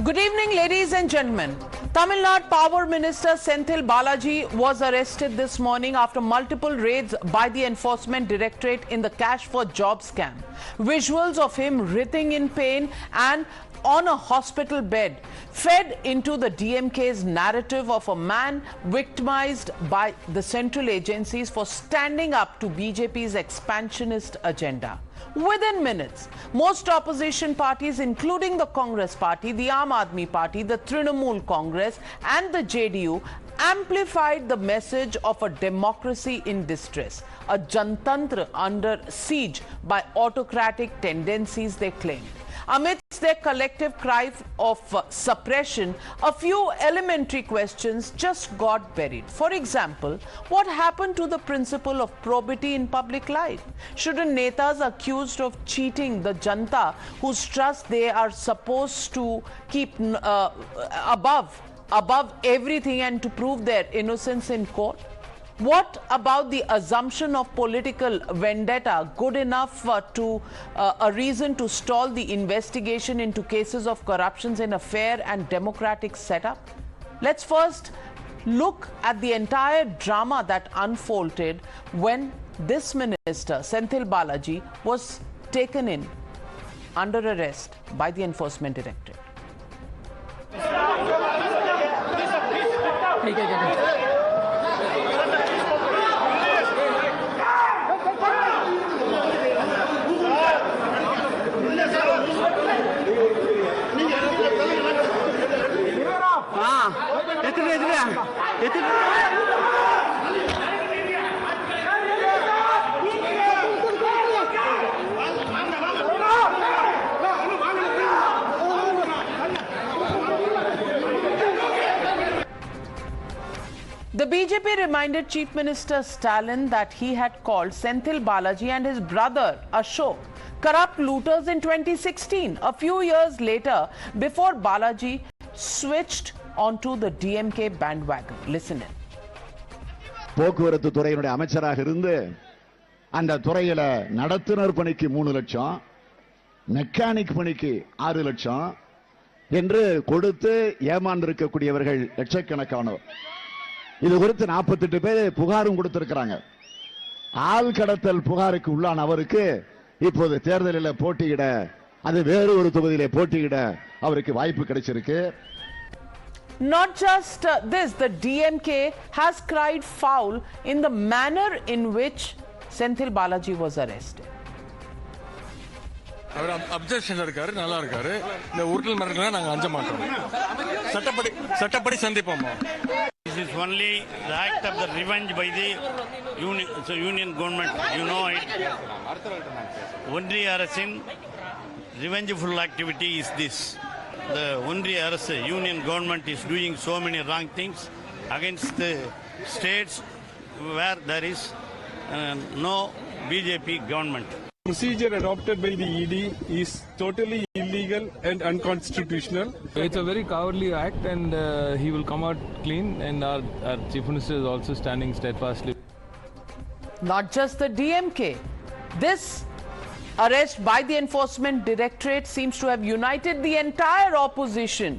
Good evening, ladies and gentlemen. Tamil Nadu Power Minister Senthil Balaji was arrested this morning after multiple raids by the Enforcement Directorate in the cash for job scam. Visuals of him writhing in pain and on a hospital bed fed into the DMK's narrative of a man victimized by the central agencies for standing up to BJP's expansionist agenda. Within minutes, most opposition parties, including the Congress Party, the Aam Aadmi Party, the Trinamool Congress and the JDU, amplified the message of a democracy in distress, a Jantantra under siege by autocratic tendencies, they claimed. Amidst their collective cry of suppression, a few elementary questions just got buried. For example, what happened to the principle of probity in public life? Shouldn't netas accused of cheating the Janta, whose trust they are supposed to keep above everything and to prove their innocence in court? What about the assumption of political vendetta good enough to a reason to stall the investigation into cases of corruptions in a fair and democratic setup? Let's first look at the entire drama that unfolded when this minister, Senthil Balaji, was taken in under arrest by the Enforcement Directorate. The BJP reminded Chief Minister Stalin that he had called Senthil Balaji and his brother Ashok corrupt looters in 2016, a few years later, before Balaji switched onto the DMK bandwagon. Listen in. போக்குவரத்து துறையினுடைய அமைச்சராக இருந்து அந்த துறையில நடத்துனர் பணிக்கு 3 லட்சம், mechanic பணிக்கு 6 லட்சம் என்று கொடுத்து ஏமாந்திருக்கக்கூடியவர்கள் லட்சக்கணக்கானோர். இது குறித்து 48 பேர் புகாரும் கொடுத்திருக்கிறாங்க. ஆள் கடத்தல் புகாருக்கு உள்ளான அவருக்கு இப்போது தேர்தலில் போட்டியிட, அது வேறு ஒரு தொகுதியிலே போட்டியிட அவருக்கு வாய்ப்பு கிடைச்சிருக்கு. Not just this, the DMK has cried foul in the manner in which Senthil Balaji was arrested. அவர் அப்செக்ஷன்ல இருக்காரு, நல்லா இருக்காரு. இந்த உருட்டல் மிரட்டலாம் நாங்க அஞ்ச மாட்டோம். சட்டப்படி சந்திப்போம். This is only the act of the revenge by the union government. You know it. Only அரசின் revengeful activity is this. The only அரசு union government is doing so many wrong things against the states where there is no BJP government. Procedure adopted by the ED is totally illegal and unconstitutional. It's a very cowardly act and he will come out clean, and our Chief Minister is also standing steadfastly. Not just the DMK. This arrest by the Enforcement Directorate seems to have united the entire opposition,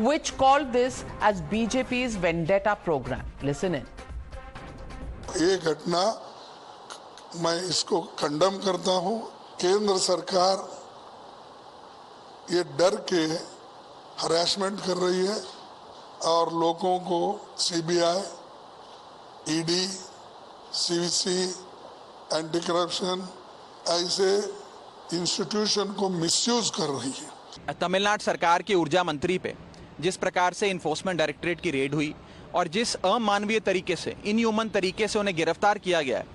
which called this as BJP's vendetta program. Listen in. ये घटना मैं इसको condemn करता हूं. केंद्र सरकार ये डर के हरासमेंट कर रही है और लोगों को CBI, ED, CVC, anti corruption ऐसे इंस्टीट्यूशन को मिसयूज कर रही है. तमिलनाडु सरकार के ऊर्जा मंत्री पे जिस प्रकार से इन्फोर्समेंट डायरेक्टरेट की रेड हुई और जिस अमानवीय तरीके से, इनह्यूमन तरीके से उन्हें गिरफ्तार किया गया है,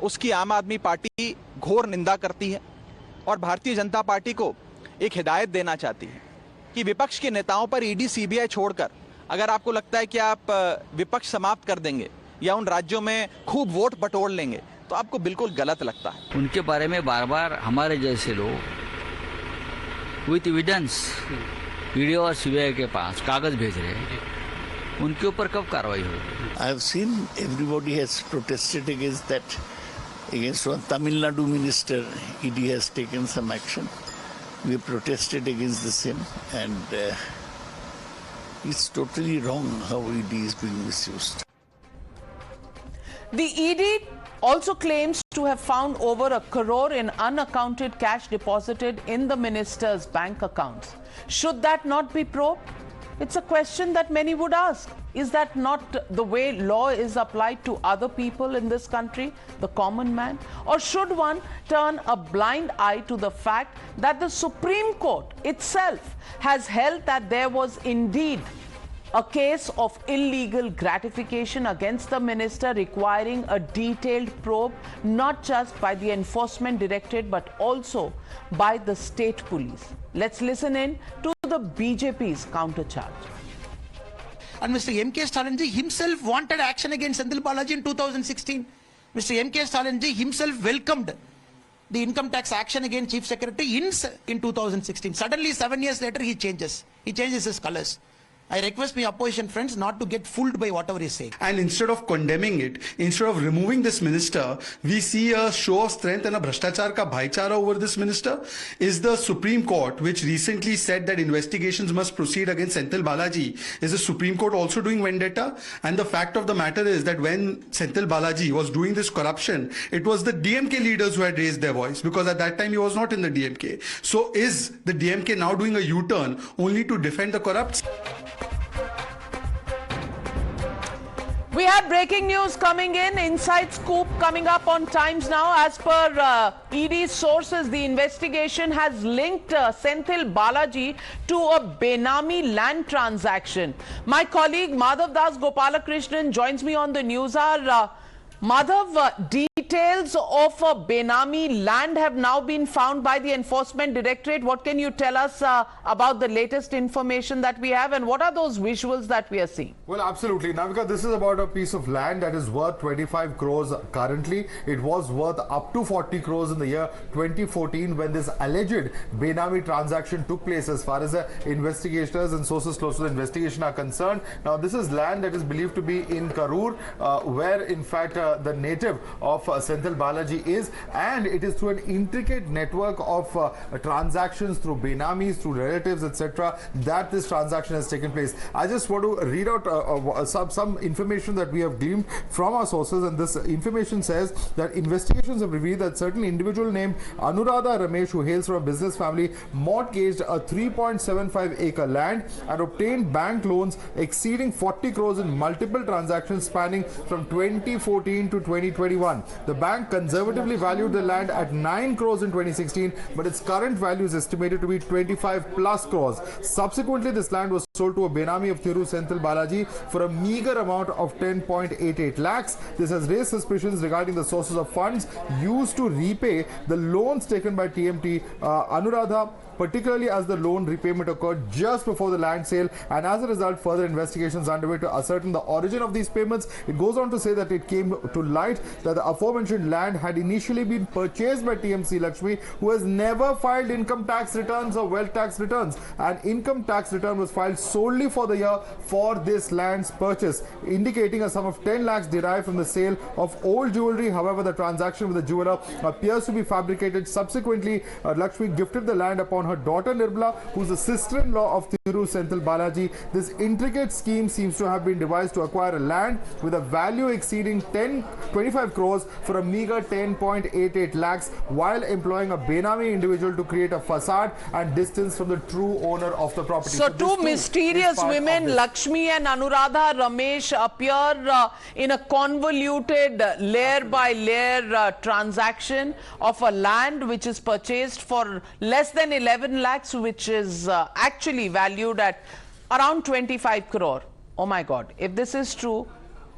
उसकी आम आदमी पार्टी घोर निंदा करती है और भारतीय जनता पार्टी को एक हिदायत देना चाहती है कि विपक्ष के नेताओं पर ईडी, सीबीआई छोड़कर अगर आपको लगता है कि आप विपक्ष समाप्त कर देंगे या उन राज्यों में खूब वोट बटोर लेंगे, तो आपको बिल्कुल गलत लगता है. उनके बारे में बार बार हमारे जैसे लोग विथ एविडेंस ईडी और सीबीआई के पास कागज भेज रहे हैं, उनके ऊपर कब कार्रवाई होगी? I have seen everybody has protested against that. Against one Tamil Nadu minister, ED has taken some action. We protested against the same, and It's totally wrong how ED is being misused. The ED also claims to have found over a crore in unaccounted cash deposited in the minister's bank accounts. Should that not be probed? It's a question that many would ask. Is that not the way law is applied to other people in this country, the common man? Or should one turn a blind eye to the fact that the Supreme Court itself has held that there was indeed a case of illegal gratification against the minister requiring a detailed probe, not just by the Enforcement Directorate but also by the state police? Let's listen in to the BJP's countercharge. And Mr. M K Stalin-ji himself wanted action against Senthil Balaji in 2016. Mr. M K Stalin-ji himself welcomed the income tax action against Chief Secretary in 2016. Suddenly, 7 years later, he changes his colors. I request my opposition friends not to get fooled by whatever he says. And instead of condemning it, instead of removing this minister, we see a show of strength and a bhrashtachar ka bhaichara over this minister. Is the Supreme Court, which recently said that investigations must proceed against Senthil Balaji, is the Supreme Court also doing vendetta? And the fact of the matter is that when Senthil Balaji was doing this corruption, it was the DMK leaders who had raised their voice, because at that time he was not in the DMK. So is the DMK now doing a U-turn only to defend the corrupt? We have breaking news coming in, inside scoop coming up on Times Now. As per ED's sources, the investigation has linked Senthil Balaji to a Benami land transaction. My colleague Madhav Das Gopalakrishnan joins me on the news hour. Madhav, details of a Benami land have now been found by the Enforcement Directorate. What can you tell us about the latest information that we have, and what are those visuals that we are seeing? Well, absolutely. Navika, this is about a piece of land that is worth 25 crores currently. It was worth up to 40 crores in the year 2014 when this alleged Benami transaction took place, as far as the investigators and sources close to the investigation are concerned. Now, this is land that is believed to be in Crores, where in fact the native of Senthil Balaji is, and it is through an intricate network of transactions through Benamis, through relatives, etc., that this transaction has taken place. I just want to read out some information that we have gleaned from our sources, and this information says that investigations have revealed that certain individual named Anuradha Ramesh, who hails from a business family, mortgaged a 3.75 acre land and obtained bank loans exceeding 40 crores in multiple transactions spanning from 2014 to 2021. The bank conservatively valued the land at 9 crores in 2016, but its current value is estimated to be 25 plus crores. Subsequently, this land was sold to a Benami of Thiru Senthil Balaji for a meager amount of 10.88 lakhs. This has raised suspicions regarding the sources of funds used to repay the loans taken by TMT Anuradha, particularly as the loan repayment occurred just before the land sale, and as a result further investigations underway to ascertain the origin of these payments. It goes on to say that it came to light that the aforementioned land had initially been purchased by TMC Lakshmi, who has never filed income tax returns or wealth tax returns. An income tax return was filed solely for the year for this land's purchase, indicating a sum of 10 lakhs derived from the sale of old jewelry. However, the transaction with the jeweler appears to be fabricated. Subsequently, Lakshmi gifted the land upon her daughter Nirbala, who is the sister-in-law of Thiru Senthil Balaji. This intricate scheme seems to have been devised to acquire a land with a value exceeding 25 crores for a meager 10.88 lakhs, while employing a Benami individual to create a facade and distance from the true owner of the property. So two mysterious women, Lakshmi and Anuradha Ramesh, appear in a convoluted layer by layer transaction of a land which is purchased for less than 11 lakhs, which is actually valued at around 25 crore. Oh my God, if this is true,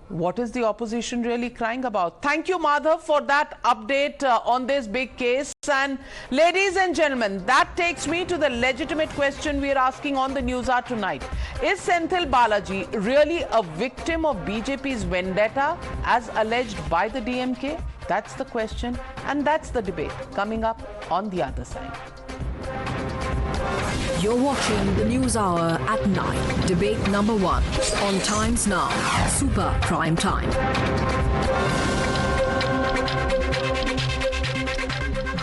what is the opposition really crying about? Thank you, Madhav, for that update on this big case. And ladies and gentlemen, that takes me to the legitimate question we are asking on the News Hour tonight. Is Senthil Balaji really a victim of BJP's vendetta as alleged by the DMK? That's the question, and that's the debate coming up on the other side. You're watching the News Hour at 9, debate number 1 on Times Now, Super Prime Time.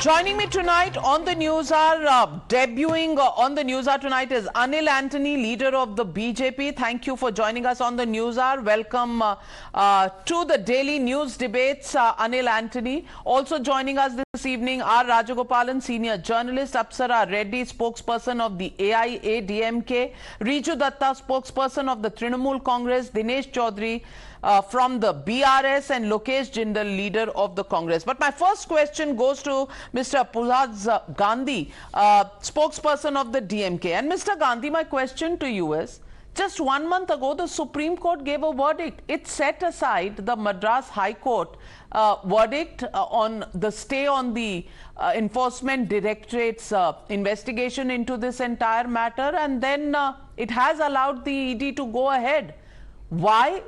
Joining me tonight on the Newshour, debuting on the Newshour tonight is Anil Antony, leader of the BJP. Thank you for joining us on the Newshour. Welcome to the daily news debates, Anil Antony. Also joining us this evening, R. Rajagopalan, senior journalist, Apsara Reddy, spokesperson of the AIA DMK, Riju Datta, spokesperson of the Trinamool Congress, Dinesh Chaudhary from the BRS, and Lokesh Jindal, leader of the Congress. But my first question goes to Mr. Puhazh Gandhi, spokesperson of the DMK. And Mr. Gandhi, my question to you is, just 1 month ago, the Supreme Court gave a verdict. It set aside the Madras High Court verdict on the stay on the Enforcement Directorate's investigation into this entire matter, and then it has allowed the ED to go ahead. Why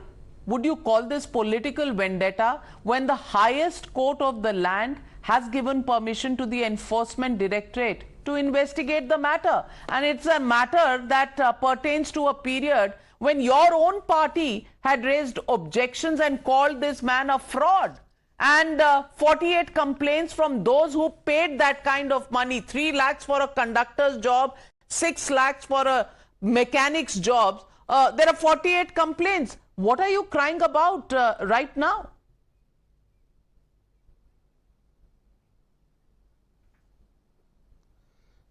would you call this political vendetta when the highest court of the land has given permission to the Enforcement Directorate to investigate the matter? And it's a matter that pertains to a period when your own party had raised objections and called this man a fraud. And 48 complaints from those who paid that kind of money, 3 lakhs for a conductor's job, 6 lakhs for a mechanic's job. There are 48 complaints. What are you crying about right now?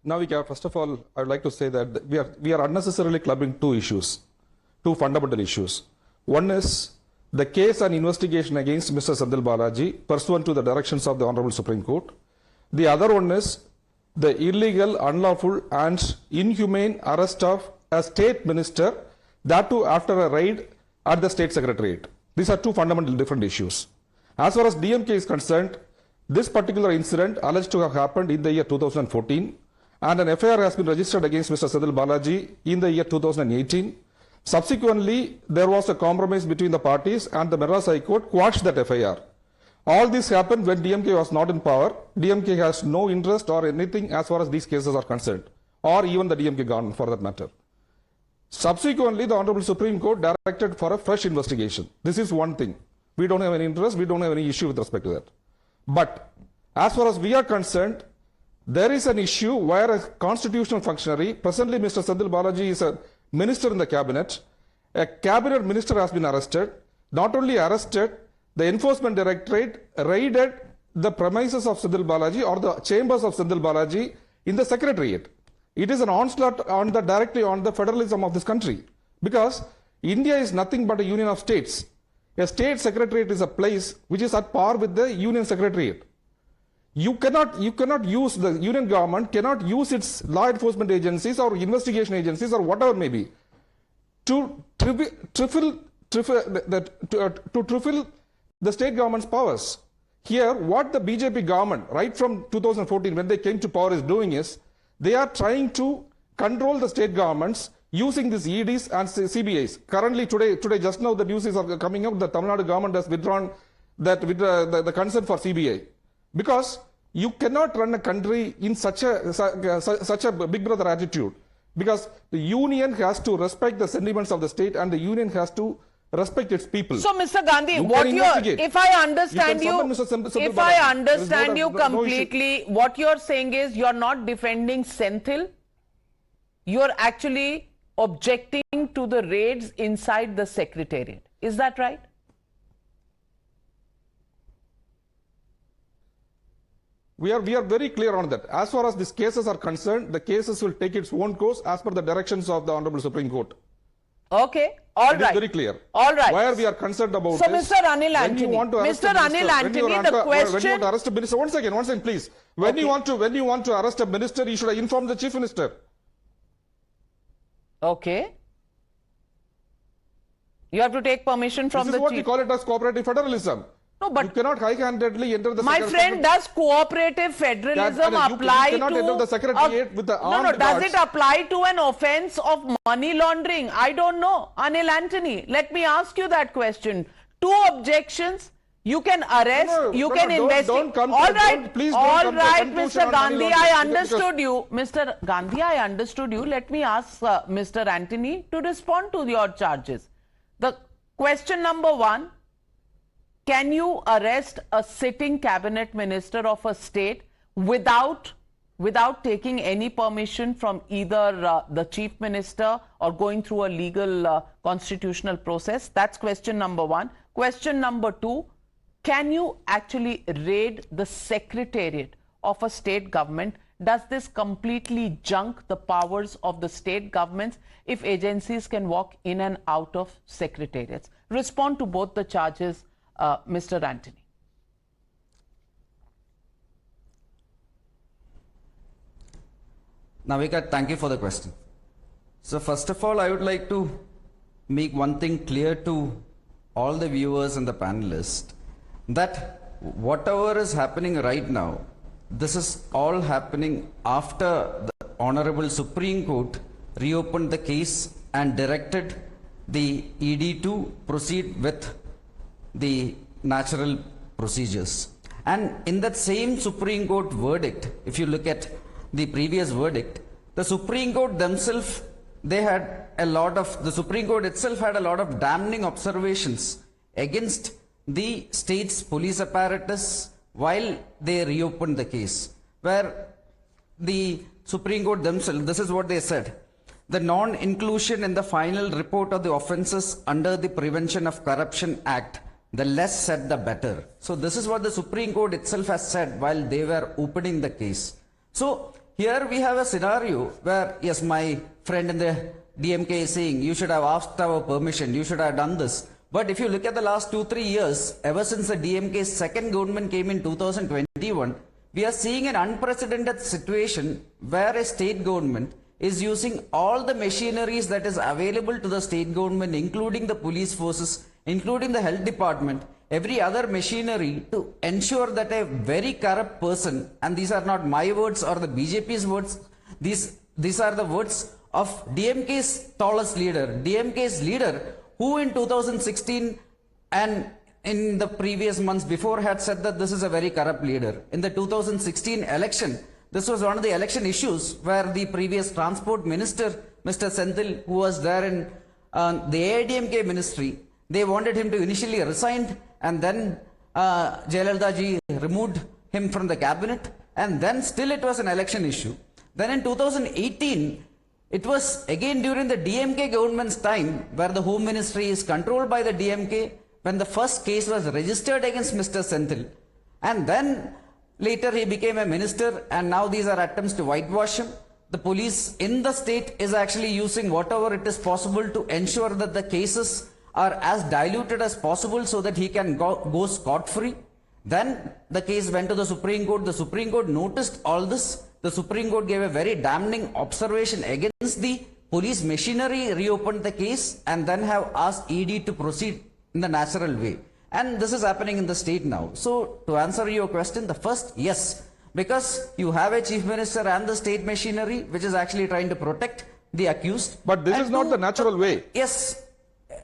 Navika, first of all, I would like to say that we are unnecessarily clubbing two issues, two fundamental issues. One is the case and investigation against Mr. Senthil Balaji pursuant to the directions of the Honorable Supreme Court. The other one is the illegal, unlawful and inhumane arrest of a state minister, that too after a raid at the State Secretariat. These are two fundamental different issues. As far as DMK is concerned, this particular incident alleged to have happened in the year 2014, and an FIR has been registered against Mr. Senthil Balaji in the year 2018. Subsequently, there was a compromise between the parties and the Madras High Court quashed that FIR. All this happened when DMK was not in power. DMK has no interest or anything as far as these cases are concerned, or even the DMK government for that matter. Subsequently, the Honorable Supreme Court directed for a fresh investigation. This is one thing. We don't have any interest, we don't have any issue with respect to that. But as far as we are concerned, there is an issue where a constitutional functionary, presently Mr. Senthil Balaji is a minister in the cabinet, a cabinet minister has been arrested. Not only arrested, the Enforcement Directorate raided the premises of Senthil Balaji or the chambers of Senthil Balaji in the Secretariat. It is an onslaught directly on the federalism of this country, because India is nothing but a union of states. A state secretariat is a place which is at par with the union secretariat. You cannot use, the union government cannot use its law enforcement agencies or investigation agencies or whatever may be to trifle the state government's powers. Here, what the BJP government, right from 2014 when they came to power, is doing is, they are trying to control the state governments using these EDs and CBIs. Currently, today, just now, the news is coming up. The Tamil Nadu government has withdrawn the consent for CBI, because you cannot run a country in such a big brother attitude. Because the union has to respect the sentiments of the state, and the union has to respect its people. So, Mr. Gandhi, if I understand you completely, what you're saying is you're not defending Senthil. You're actually objecting to the raids inside the Secretariat. Is that right? We are very clear on that. As far as these cases are concerned, the cases will take its own course as per the directions of the Honorable Supreme Court. Okay, all right. It is very clear. All right. Where we are concerned about so, Mr. Anil Antony, the question... When you want to arrest a minister, one second, please. When you want to arrest a minister, you should inform the Chief Minister. Okay. You have to take permission from the Chief. This is what we call it as cooperative federalism. No, but you cannot high-handedly enter the... My friend, does cooperative federalism apply to... You cannot enter the Secretariat with the armed guards. Does it apply to an offence of money laundering? I don't know. Anil Antony, let me ask you that question. 2 objections, you can arrest, you can investigate. All right, Mr. Gandhi, I understood you. Mr. Gandhi, I understood you. Let me ask Mr. Antony to respond to your charges. The question number 1, can you arrest a sitting cabinet minister of a state without taking any permission from either the chief minister or going through a legal constitutional process? That's question number one. Question number two, can you actually raid the secretariat of a state government? Does this completely junk the powers of the state governments if agencies can walk in and out of secretariats? Respond to both the charges, Mr. Anthony. Navika, thank you for the question. So first of all, I would like to make one thing clear to all the viewers and the panelists, that whatever is happening right now, this is all happening after the Honorable Supreme Court reopened the case and directed the ED to proceed with the natural procedures. And in that same Supreme Court verdict, if you look at the previous verdict, the Supreme Court themselves, the Supreme Court itself had a lot of damning observations against the state's police apparatus while they reopened the case, where the Supreme Court themselves, this is what they said: the non-inclusion in the final report of the offences under the Prevention of Corruption Act, the less said the better. So this is what the Supreme Court itself has said while they were opening the case. So here we have a scenario where, yes, my friend in the DMK is saying, you should have asked our permission, you should have done this. But if you look at the last 2-3 years, ever since the DMK's second government came in 2021, we are seeing an unprecedented situation where a state government is using all the machineries that is available to the state government, including the police forces, including the health department, every other machinery, to ensure that a very corrupt person, and these are not my words or the BJP's words, these are the words of DMK's tallest leader, DMK's leader, who in 2016 and in the previous months before had said that this is a very corrupt leader. In the 2016 election, this was one of the election issues where the previous transport minister, Mr. Senthil, who was there in the AIDMK ministry, they wanted him to initially resign, and then Jayalalitha ji removed him from the cabinet, and then still it was an election issue. Then in 2018, it was again during the DMK government's time, where the Home Ministry is controlled by the DMK, when the first case was registered against Mr. Senthil. And then later he became a minister, and now these are attempts to whitewash him. The police in the state is actually using whatever it is possible to ensure that the cases are as diluted as possible so that he can go scot-free. Then the case went to the Supreme Court. The Supreme Court noticed all this. The Supreme Court gave a very damning observation against the police machinery, reopened the case, and then have asked ED to proceed in the natural way. And this is happening in the state now. So to answer your question, the first, yes, because you have a chief minister and the state machinery which is actually trying to protect the accused. But this is not the natural way. Yes.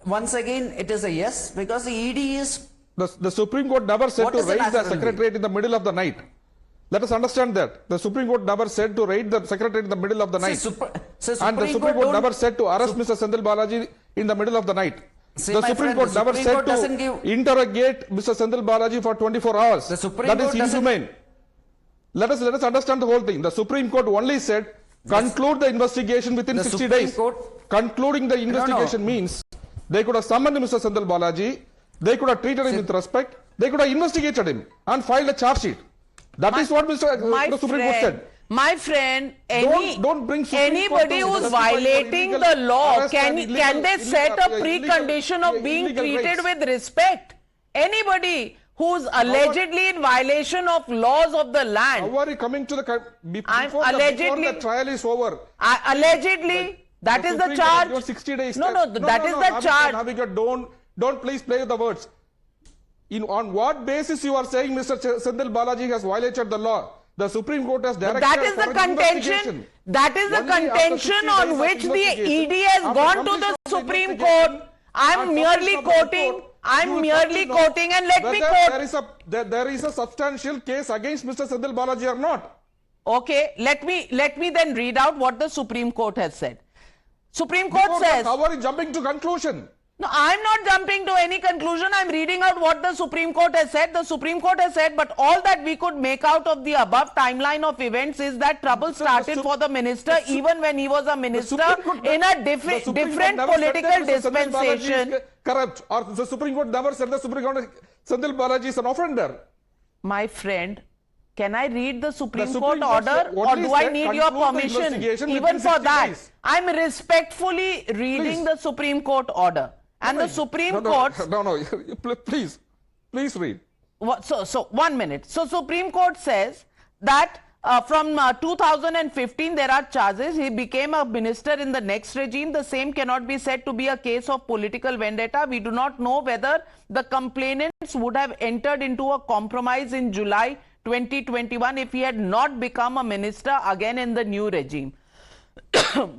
Once again, it is a yes, because the ED is... The Supreme Court never said to raid the secretariat in the middle of the night. Let us understand that. The Supreme Court never said to raid the secretariat in the middle of the night. And the Supreme Court never said to arrest Mr. Senthil Balaji in the middle of the night. The Supreme Court never said to interrogate Mr. Senthil Balaji for 24 hours. That is inhumane. Let us understand the whole thing. The Supreme Court only said conclude the investigation within 60 days. Concluding the investigation means they could have summoned Mr. Senthil Balaji, they could have treated him with respect, they could have investigated him and filed a charge sheet. That is what the Supreme Court said. My friend, don't bring anybody who is violating the law, can they set a precondition of being treated with respect? Anybody who is allegedly in violation of laws of the land. How are you coming to the before the trial is over? Allegedly, that is the charge. 60 days. No, that is the charge. Navika, don't please play with the words. On what basis you are saying Mr. Senthil Balaji has violated the law? The Supreme Court has directed that is the contention. That is the contention on which the ED has gone to the Supreme Court. I'm merely quoting. And let me quote. There is a substantial case against Mr. Senthil Balaji or not? Okay, let me then read out what the Supreme Court has said. Supreme Court says. How are you jumping to conclusion? No, I'm not jumping to any conclusion. I'm reading out what the Supreme Court has said. The Supreme Court has said, but all that we could make out of the above timeline of events is that trouble started for the minister even when he was a minister in a different political dispensation. Corrupt, or the Supreme Court never said the Supreme Court Senthil Balaji is an offender. My friend, can I read the Supreme Court order, or do I need your permission even for that? I'm respectfully reading the Supreme Court order. And the Supreme Court... Please read. So 1 minute. So Supreme Court says that from 2015 there are charges. He became a minister in the next regime. The same cannot be said to be a case of political vendetta. We do not know whether the complainants would have entered into a compromise in July 2021 if he had not become a minister again in the new regime.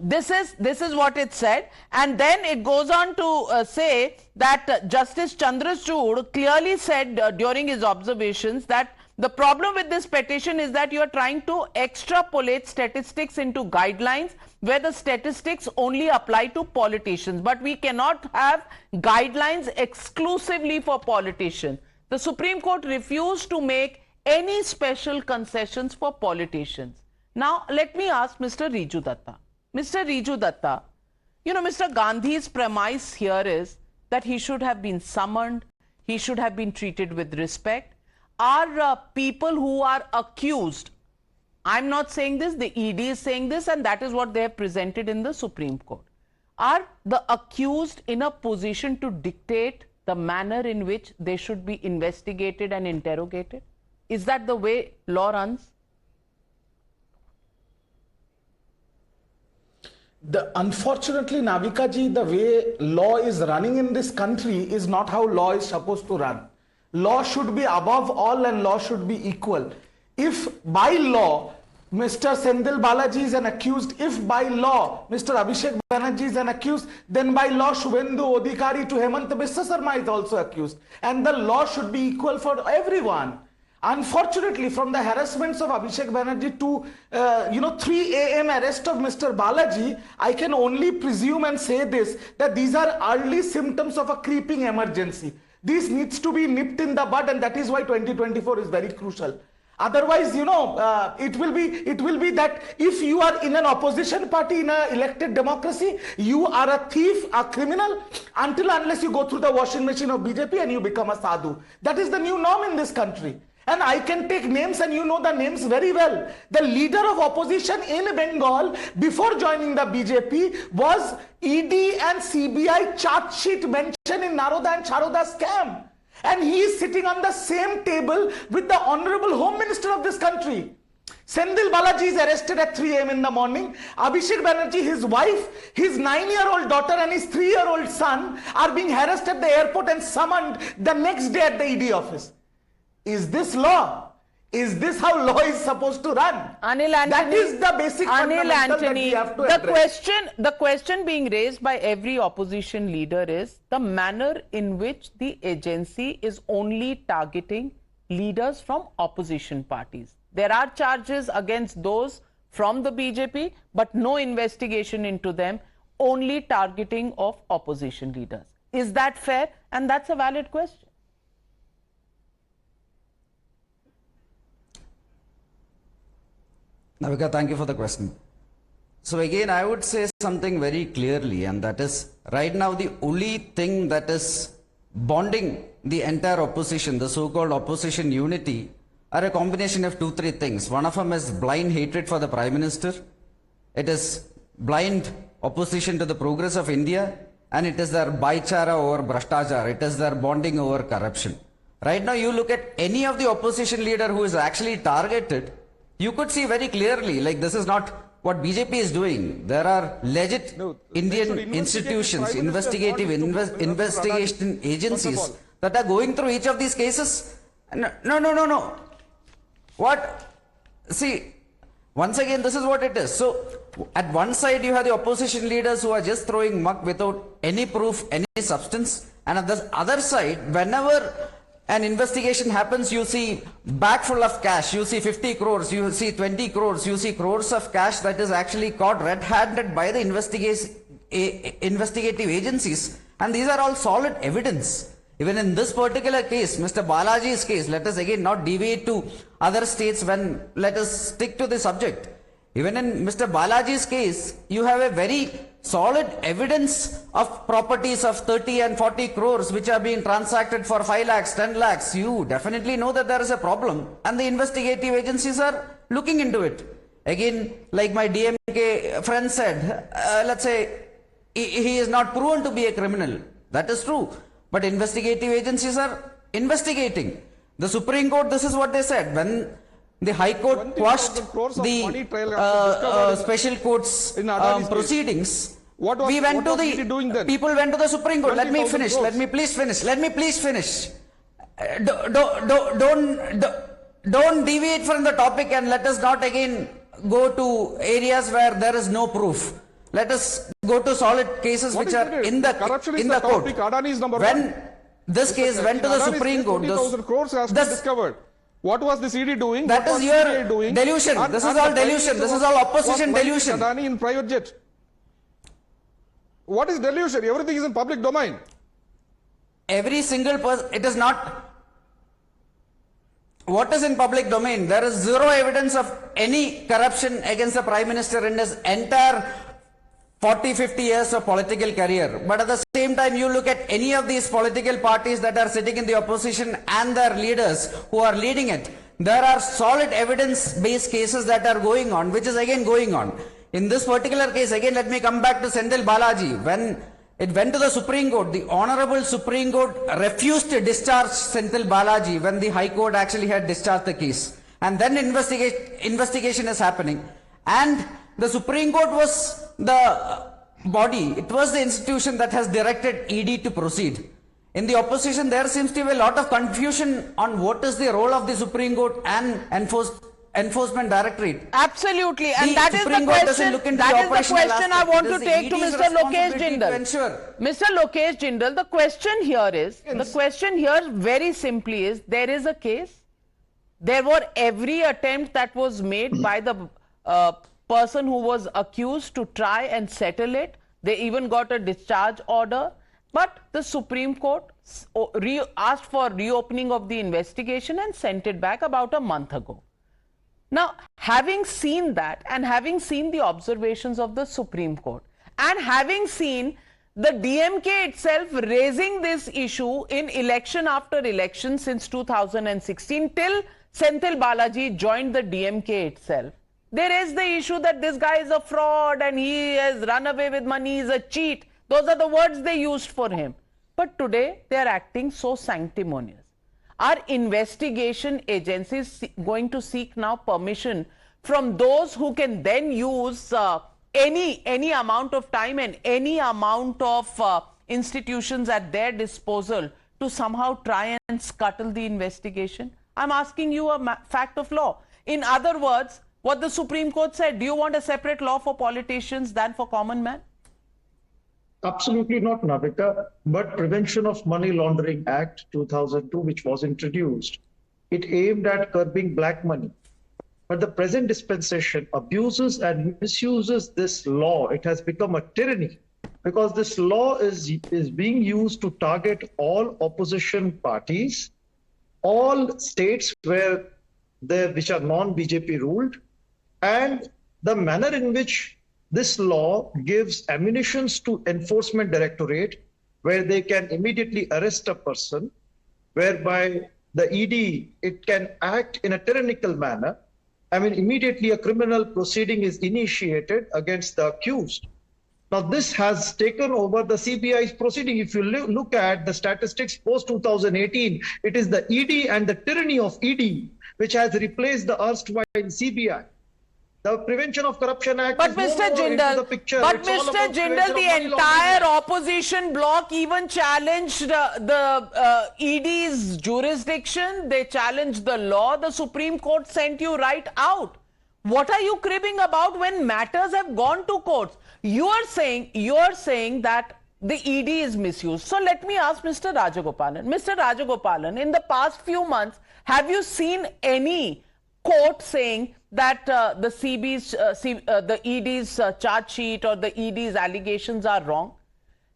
This is what it said, and then it goes on to say that Justice Chandrachud clearly said during his observations that the problem with this petition is that you are trying to extrapolate statistics into guidelines where the statistics only apply to politicians, but we cannot have guidelines exclusively for politicians. The Supreme Court refused to make any special concessions for politicians. Now, let me ask Mr. Riju Datta. Mr. Riju Datta, you know, Mr. Gandhi's premise here is that he should have been summoned, he should have been treated with respect. Are people who are accused, I'm not saying this, the ED is saying this, and that is what they have presented in the Supreme Court. Are the accused in a position to dictate the manner in which they should be investigated and interrogated? Is that the way law runs? Unfortunately, Navika ji, the way law is running in this country is not how law is supposed to run. Law should be above all and law should be equal. If by law, Mr. Senthil Balaji is an accused, if by law, Mr. Abhishek Banerjee is an accused, then by law, Shubhendu Adhikari to Hemant Biswa Sarma is also accused. And the law should be equal for everyone. Unfortunately, from the harassments of Abhishek Banerjee to 3 a.m. arrest of Mr. Balaji, I can only presume and say this, that these are early symptoms of a creeping emergency. This needs to be nipped in the bud, and that is why 2024 is very crucial. Otherwise, it will be that if you are in an opposition party in an elected democracy, you are a thief, a criminal, unless you go through the washing machine of BJP and you become a sadhu. That is the new norm in this country. And I can take names, and you know the names very well. The leader of opposition in Bengal before joining the BJP was ED and CBI charge sheet mentioned in Naroda and Charoda scam. And he is sitting on the same table with the Honorable Home Minister of this country. Senthil Balaji is arrested at 3 a.m. in the morning. Abhishek Banerjee, his wife, his 9-year-old daughter and his 3-year-old son are being harassed at the airport and summoned the next day at the ED office. Is this law? Is this how law is supposed to run? Anil Antony, that is the basic fundamental that we have to address. The question being raised by every opposition leader is the manner in which the agency is only targeting leaders from opposition parties. There are charges against those from the BJP, but no investigation into them, only targeting of opposition leaders. Is that fair? And that's a valid question. Navika, thank you for the question. So again, I would say something very clearly, and that is right now the only thing that is bonding the entire opposition, the so-called opposition unity, are a combination of 2-3 things. One of them is blind hatred for the Prime Minister. It is blind opposition to the progress of India, and it is their bhaichara over Bhrashtachar. It is their bonding over corruption. Right now, you look at any of the opposition leader who is actually targeted, you could see very clearly, like this is not what BJP is doing. There are legit Indian institutions, investigation agencies that are going through each of these cases. No. What? See, once again, this is what it is. So, at one side, you have the opposition leaders who are just throwing muck without any proof, any substance. And at the other side, whenever an investigation happens, you see bag full of cash, you see 50 crores, you see 20 crores, you see crores of cash that is actually caught red-handed by the investigative agencies. And these are all solid evidence. Even in this particular case, Mr. Balaji's case, let us again not deviate to other states when let us stick to the subject. Even in Mr. Balaji's case, you have a very solid evidence of properties of 30 and 40 crores which are being transacted for 5 lakhs, 10 lakhs. You definitely know that there is a problem and the investigative agencies are looking into it. Again, like my DMK friend said, let's say he is not proven to be a criminal. That is true. But investigative agencies are investigating. The Supreme Court, this is what they said. When the High Court quashed the special court's proceedings, we went to the people went to the Supreme Court. Let me finish. Let me please finish. Let me please finish. Don't deviate from the topic and let us not again go to areas where there is no proof. Let us go to solid cases which are in the court. When this case went to the Supreme Court, discovered. What was the CD doing? That is your delusion. This is all delusion. This is all opposition delusion. Adani in private jet. What is delusion? Everything is in public domain. Every single person, it is not. What is in public domain? There is zero evidence of any corruption against the Prime Minister in his entire 40-50 years of political career. But at the same time, you look at any of these political parties that are sitting in the opposition and their leaders who are leading it, there are solid evidence-based cases that are going on, which is again going on. In this particular case, again, let me come back to Senthil Balaji. When it went to the Supreme Court, the Honorable Supreme Court refused to discharge Senthil Balaji when the High Court actually had discharged the case. And then investigation is happening. And the Supreme Court was the body, it was the institution that has directed ED to proceed. In the opposition, there seems to be a lot of confusion on what is the role of the Supreme Court and Enforcement Directorate. Absolutely, and that is the question. That is the question I want to take to Mr. Lokesh Jindal. Mr. Lokesh Jindal, the question here is, very simply is, there is a case. There were every attempt that was made by the person who was accused to try and settle it. They even got a discharge order. But the Supreme Court asked for reopening of the investigation and sent it back about a month ago. Now, having seen that and having seen the observations of the Supreme Court and having seen the DMK itself raising this issue in election after election since 2016 till Senthil Balaji joined the DMK itself, there is the issue that this guy is a fraud and he has run away with money, he's a cheat. Those are the words they used for him. But today they are acting so sanctimonious. Are investigation agencies going to seek now permission from those who can then use any amount of time and any amount of institutions at their disposal to somehow try and scuttle the investigation? I'm asking you a fact of law. In other words, what the Supreme Court said, do you want a separate law for politicians than for common man? Absolutely not, Navika. But Prevention of Money Laundering Act 2002, which was introduced, it aimed at curbing black money. But the present dispensation abuses and misuses this law. It has become a tyranny because this law is being used to target all opposition parties, all states which are non-BJP ruled, and the manner in which this law gives ammunitions to Enforcement Directorate where they can immediately arrest a person, whereby the ED, it can act in a tyrannical manner. I mean, immediately a criminal proceeding is initiated against the accused. Now, this has taken over the CBI's proceeding. If you look at the statistics post-2018, it is the ED and the tyranny of ED which has replaced the erstwhile CBI. The Prevention of Corruption Act but Mr. Jindal, the entire opposition bloc even challenged the ED's jurisdiction. They challenged the law. The Supreme Court sent you right out. What are you cribbing about when matters have gone to courts? You are saying that the ED is misused. So let me ask Mr. Rajagopalan. Mr. Rajagopalan, in the past few months, have you seen any court saying that the ED's charge sheet or the ED's allegations are wrong?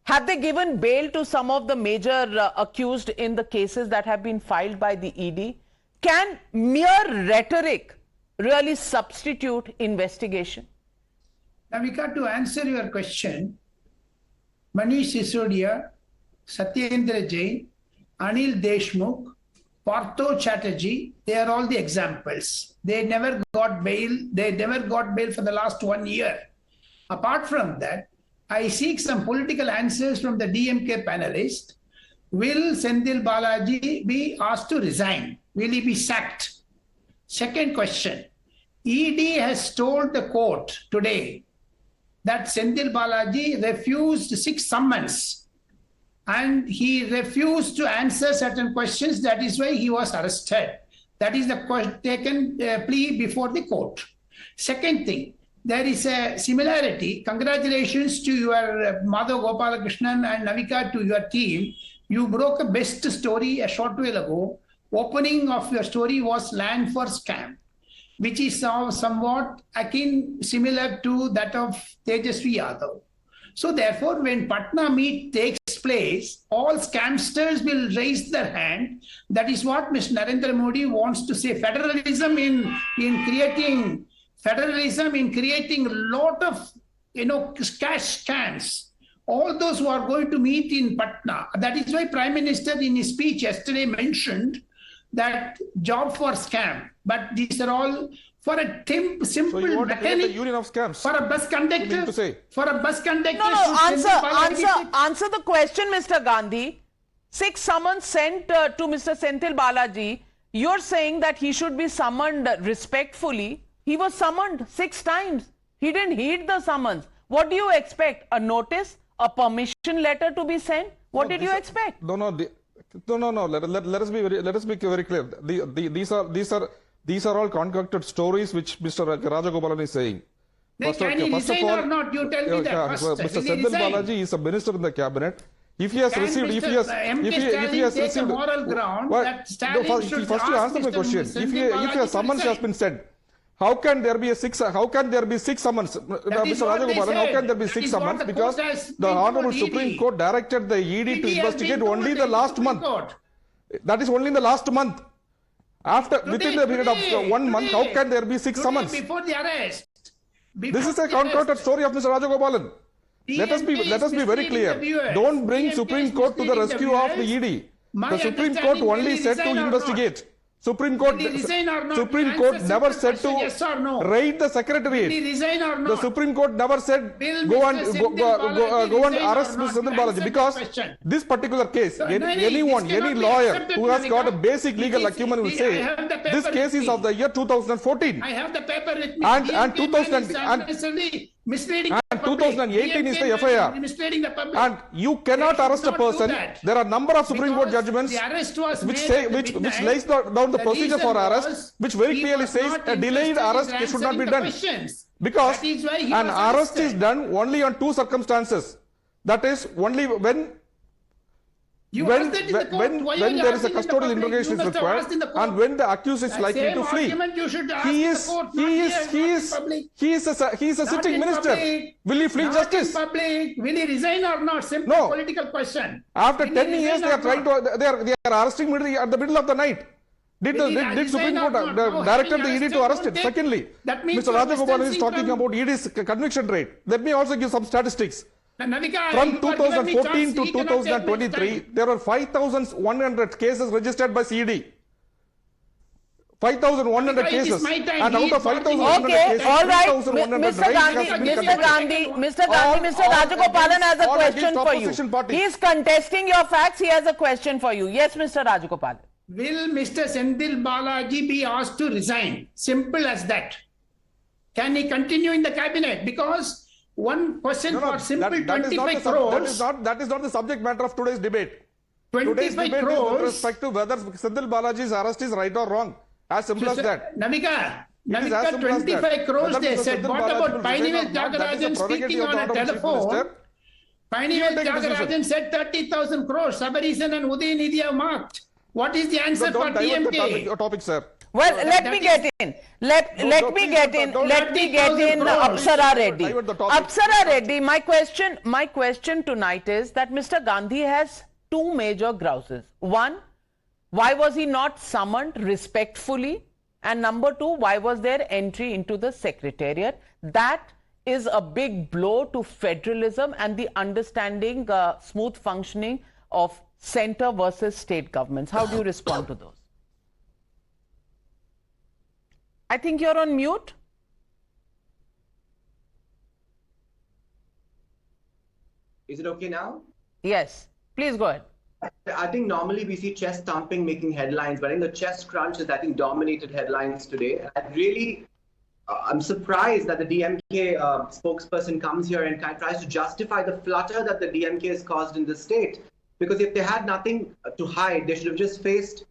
Have they given bail to some of the major accused in the cases that have been filed by the ED? Can mere rhetoric really substitute investigation? Navika, to answer your question, Manish Sisodia, Satyendra Jain, Anil Deshmukh, Partho Chatterjee, they are all the examples. They never got bail. They never got bail for the last 1 year. Apart from that, I seek some political answers from the DMK panelist. Will Senthil Balaji be asked to resign? Will he be sacked? Second question, ED has told the court today that Senthil Balaji refused 6 summons and he refused to answer certain questions. That is why he was arrested. That is the taken plea before the court. Second thing, there is a similarity. Congratulations to your Madhav Gopalakrishnan and Navika, to your team. You broke a best story a short while ago. Opening of your story was land for scam, which is somewhat akin, similar to that of Tejasvi Yadav. So therefore, when Patna meet takes place, all scamsters will raise their hand. That is what Mr. Narendra Modi wants to say. Federalism in creating a lot of cash scams. All those who are going to meet in Patna. That is why Prime Minister in his speech yesterday mentioned that job for scam. But these are all for a simple mechanic, union of scams. for a bus conductor, for a bus conductor. No, answer the question, Mr. Gandhi. 6 summons sent to Mr. Senthil Balaji. You're saying that he should be summoned respectfully. He was summoned 6 times. He didn't heed the summons. What do you expect? A notice? A permission letter to be sent? What did you expect? No. Let us be very clear. These are all concocted stories which Mr. Rajagopalan is saying. Can he resign or not? You tell me that first. Mr. Senthil Balaji is a minister in the cabinet. If he has received, if he has received moral ground, that Stalin should first you answer my question. If a summons has been sent, how can there be 6 summons? Mr. Rajagopalan, how can there be 6 summons? Because the Honorable Supreme Court directed the ED to investigate only the last month. That is only in the last month. Within the period of 1 month, how can there be 6 summons? Before the arrest. This is a concocted story of Mr. Rajagopalan. Let us be very clear. Don't bring Supreme Court to the rescue of the ED. The Supreme Court only said to investigate. Supreme Court never said to raid the Secretariat. The Supreme Court never said go and arrest Mr. Senthil Balaji, because this particular case, any lawyer who has got a basic legal acumen will say this case is of the year 2014. I have the paper with me. And 2018 is the FIR. And you cannot arrest a person. There are a number of Supreme Court judgments which lays down the procedure for arrest, which very clearly says a delayed arrest should not be done. Because an arrest is done only on 2 circumstances. That is only when there is a custodial interrogation is required and when the accused is likely to flee. He is a sitting minister. Will he flee justice? Will he resign or not? Simple political question. After 10 years, they are arresting at the middle of the night. Did Supreme Court directed the ED to arrest it? Secondly, Mr. Rajagopalan is talking about ED's conviction rate. Let me also give some statistics. From 2014 to 2023, there were 5,100 cases registered by CD. 5,100 cases. And out of 5,100 cases, all right. Mr. Rajagopalan has a question for you. He is contesting your facts. He has a question for you. Yes, Mr. Rajagopalan. Will Mr. Senthil Balaji be asked to resign? Simple as that. Can he continue in the cabinet? Because one question for simple 25 crores. That is not the subject matter of today's debate. 25 today's debate crores. is with respect to whether Senthil Balaji's arrest is right or wrong. As simple as that. Navika, 25 crores they said. What about Painivel Tyagarajan speaking on a telephone? Painivel Tyagarajan said 30,000 crores. Sabareesan and Udayinidhi have marked. What is the answer for DMK? Don't divert the topic, sir. Well, let me get in. Let me get in. Apsara Reddy. Apsara Reddy, my question tonight is that Mr. Gandhi has two major grouses. One, why was he not summoned respectfully? And number two, why was there entry into the secretariat? That is a big blow to federalism and the understanding, smooth functioning of center versus state governments. How do you respond to those? I think you're on mute. Is it okay now? Yes. Please go ahead. I think normally we see chest thumping making headlines, but I think the chest crunch has, I think, dominated headlines today. I'm surprised that the DMK spokesperson comes here and tries to justify the flutter that the DMK has caused in the state. Because if they had nothing to hide, they should have just faced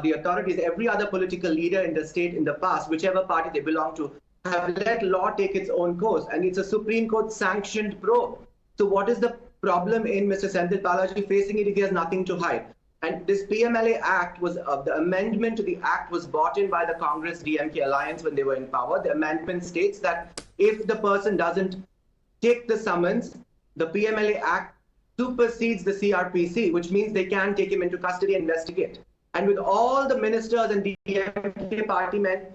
the authorities. Every other political leader in the state in the past, whichever party they belong to, have let law take its own course. And it's a Supreme Court sanctioned probe. So what is the problem in Mr. Senthil Balaji facing it if he has nothing to hide? And this PMLA Act was, the amendment to the Act was brought in by the Congress DMK alliance when they were in power. The amendment states that if the person doesn't take the summons, the PMLA Act supersedes the CRPC, which means they can take him into custody and investigate. And with all the ministers and DMK party men,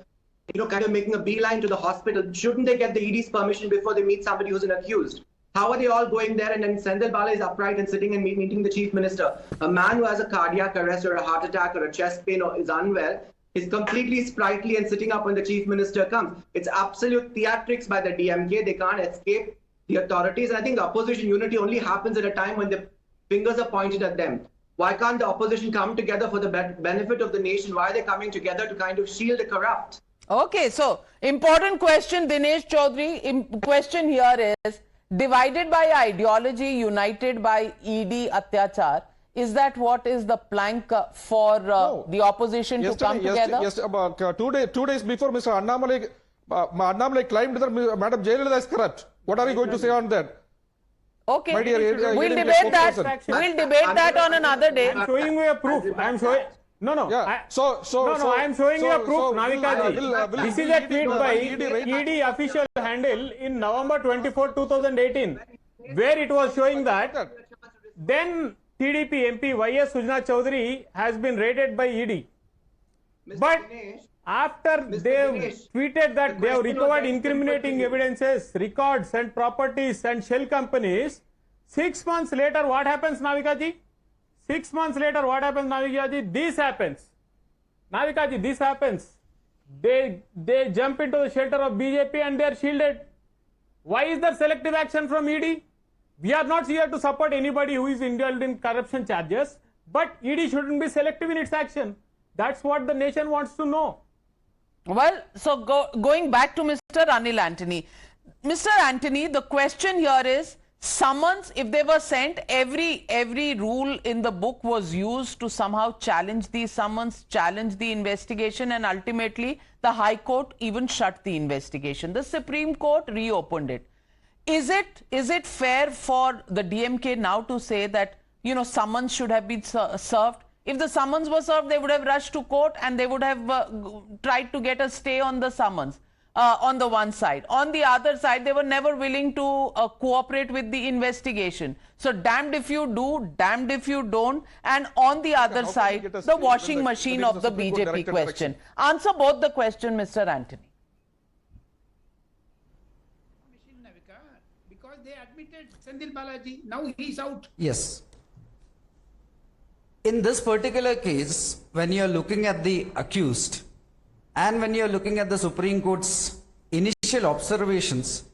kind of making a beeline to the hospital, shouldn't they get the ED's permission before they meet somebody who's an accused? How are they all going there? And then Senthil Balaji is upright and sitting and meeting the chief minister. A man who has a cardiac arrest or a heart attack or a chest pain or is unwell is completely sprightly and sitting up when the chief minister comes. It's absolute theatrics by the DMK. They can't escape the authorities. And I think the opposition unity only happens at a time when the fingers are pointed at them. Why can't the opposition come together for the benefit of the nation? Why are they coming together to kind of shield the corrupt? Okay, so important question, Dinesh Chaudhary. Question here is, divided by ideology, united by ED Atyachar, is that what is the plank for the opposition to come together? Yes, about 2 days before Mr. Annamale claimed that Madam Jayalalitha is corrupt. What are you going to say on that? Okay, my dear, we'll debate that. We'll debate that on another day. I'm showing you a proof. I'm showing. No. Yeah. I'm showing you a proof, Navika ji. This is a tweet by ED official handle in November 24, 2018, where it was showing that then TDP MP YS Sujna Chaudhary has been raided by ED. But after they tweeted that they have recovered incriminating evidences, records and properties and shell companies, 6 months later, what happens, Navika ji? 6 months later, what happens, Navika ji? This happens. Navika ji, this happens. They jump into the shelter of BJP and they are shielded. Why is there selective action from ED? We are not here to support anybody who is indulged in corruption charges, but ED shouldn't be selective in its action. That's what the nation wants to know. Well, so going back to Mr. Anil Antony. Mr. Antony, the question here is, summons, if they were sent, every rule in the book was used to somehow challenge these summons, challenge the investigation, and ultimately the High Court even shut the investigation. The Supreme Court reopened it. Is it fair for the DMK now to say that, summons should have been served? If the summons were served, they would have rushed to court and they would have tried to get a stay on the summons. On the one side. On the other side, they were never willing to cooperate with the investigation. So damned if you do, damned if you don't. And on the other side, the washing machine of the BJP question. Answer both the question, Mr. Antony. Because they admitted Senthil Balaji, now he's out. Yes. In this particular case, when you're looking at the accused, and when you're looking at the Supreme Court's initial observations,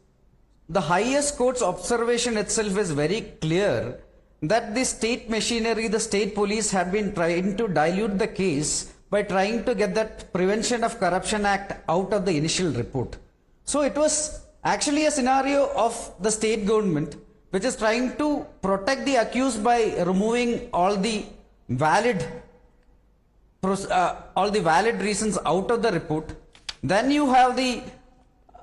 the highest court's observation itself is very clear that the state machinery, the state police had been trying to dilute the case by trying to get that Prevention of Corruption Act out of the initial report. So it was actually a scenario of the state government which is trying to protect the accused by removing all the valid reasons out of the report. Then you have the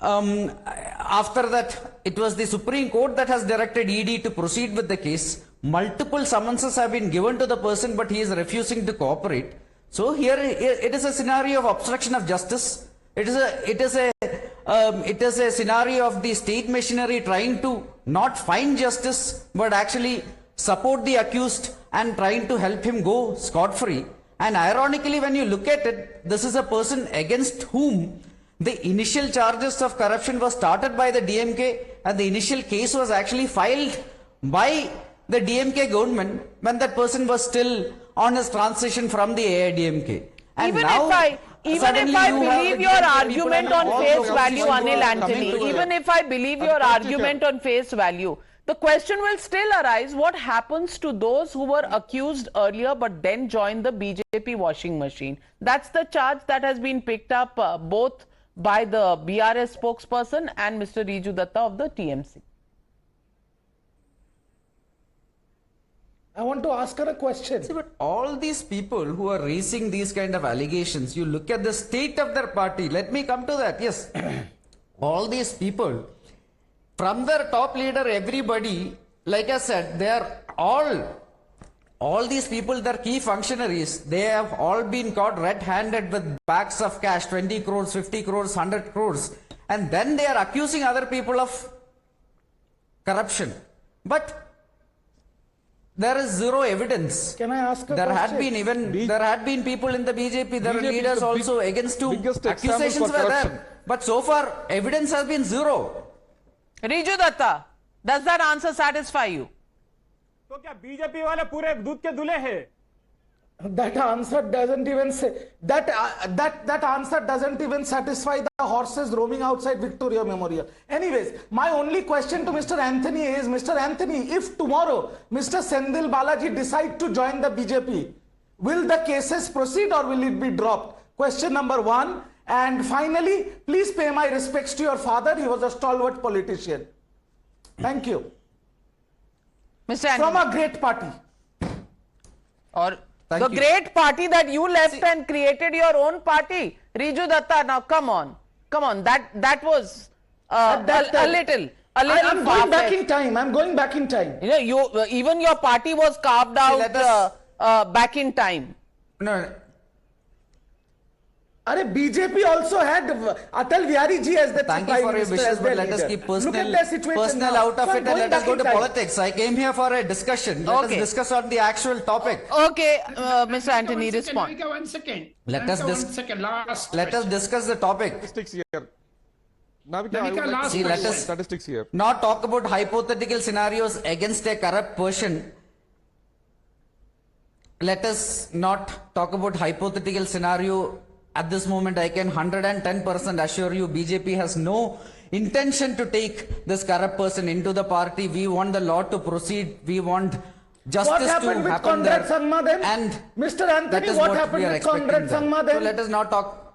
after that it was the Supreme Court that has directed ED to proceed with the case. Multiple summonses have been given to the person, but he is refusing to cooperate. So here it is a scenario of obstruction of justice. It is a scenario of the state machinery trying to not find justice but actually support the accused and trying to help him go scot-free. And ironically, when you look at it, this is a person against whom the initial charges of corruption was started by the DMK, and the initial case was actually filed by the DMK government when that person was still on his transition from the AIDMK. And even now, if I believe your argument on face value, Anil Anthony, even if I believe your argument on face value, the question will still arise, what happens to those who were accused earlier but then joined the BJP washing machine? That's the charge that has been picked up both by the BRS spokesperson and Mr. Riju Datta of the TMC. I want to ask her a question. See, but all these people who are raising these kind of allegations, you look at the state of their party. Let me come to that. Yes, all these people, from their top leader, everybody, like I said, they are all these people, they're key functionaries. They have all been caught red-handed with bags of cash, 20 crores, 50 crores, 100 crores. And then they are accusing other people of corruption. But there is zero evidence. Can I ask a there question? There had been people in the BJP, there are leaders also against whom accusations were there. But so far, evidence has been zero. Riju Datta, does that answer satisfy you? तो क्या BJP वाले पूरे दूध के दूल्हे हैं? That answer doesn't even say that answer doesn't even satisfy the horses roaming outside Victoria Memorial. Anyways, my only question to Mr. Anthony is, Mr. Anthony, if tomorrow Mr. Senthil Balaji decide to join the BJP, will the cases proceed or will it be dropped? Question number one. And finally, please pay my respects to your father. He was a stalwart politician. Thank you. Mr. Anthony. From a great party. Or the great party that you left and created your own party. Riju Datta, now come on. That was a little I'm going back in time. I'm going back in time. You know, even your party was carved out back in time. No. BJP also had Atal Bihari ji as the Thank you for your wishes, but let us keep personal out of it and let us go to politics. I came here for a discussion. Let us discuss on the actual topic. Okay, Mr. Anthony, respond. One second. Let us discuss the topic. Statistics here. Navika, I would like to see, let us statistics here. Not talk about hypothetical scenarios against a corrupt person. Let us not talk about hypothetical scenario. At this moment, I can 110% assure you BJP has no intention to take this corrupt person into the party. We want the law to proceed. We want justice to happen with Conrad there. Sanma then? And Mr. Anthony, what happened with Conrad Sanma then? So let us not talk.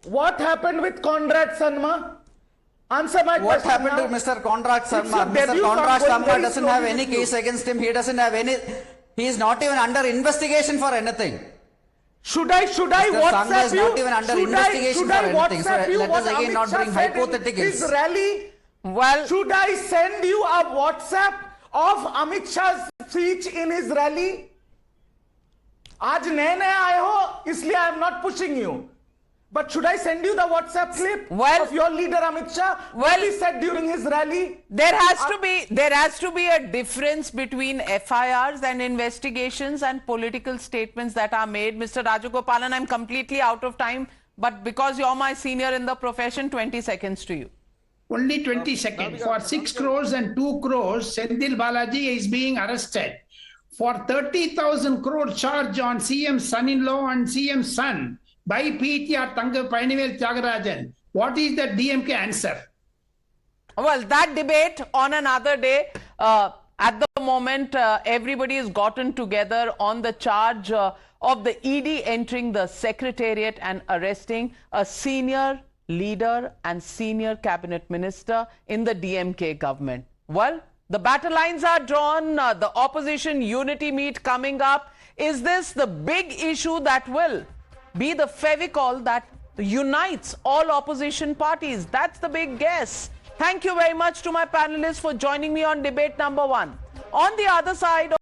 What happened with Conrad Sanma? Answer my question. What happened now. to Mr. Conrad Sanma? Mr. Conrad Sanma doesn't have any case against him. He doesn't have any. He is not even under investigation for anything. Should I WhatsApp you? Not even under investigation for anything. So let us again not bring hypotheticals. His rally. Well, should I send you a WhatsApp of Amit Shah's speech in his rally? आज नए आए हो, इसलिए I am not pushing you. But should I send you the WhatsApp clip of your leader Amit Shah? What he said during his rally? There has to be a difference between FIRs and investigations and political statements that are made. Mr. Rajagopalan, I'm completely out of time, but because you're my senior in the profession, 20 seconds to you. Only 20 seconds. For 6 crores and 2 crores, Senthil Balaji is being arrested. For 30,000 crore charge on CM son-in-law and CM son by PTR Tanga Painivel Tyagarajan. What is the DMK answer? Well, that debate on another day. At the moment, everybody has gotten together on the charge of the ED entering the secretariat and arresting a senior leader and senior cabinet minister in the DMK government. Well, the battle lines are drawn. The opposition unity meet coming up. Is this the big issue that will be the favicol that unites all opposition parties? That's the big guess. Thank you very much to my panelists for joining me on debate number 1. On the other side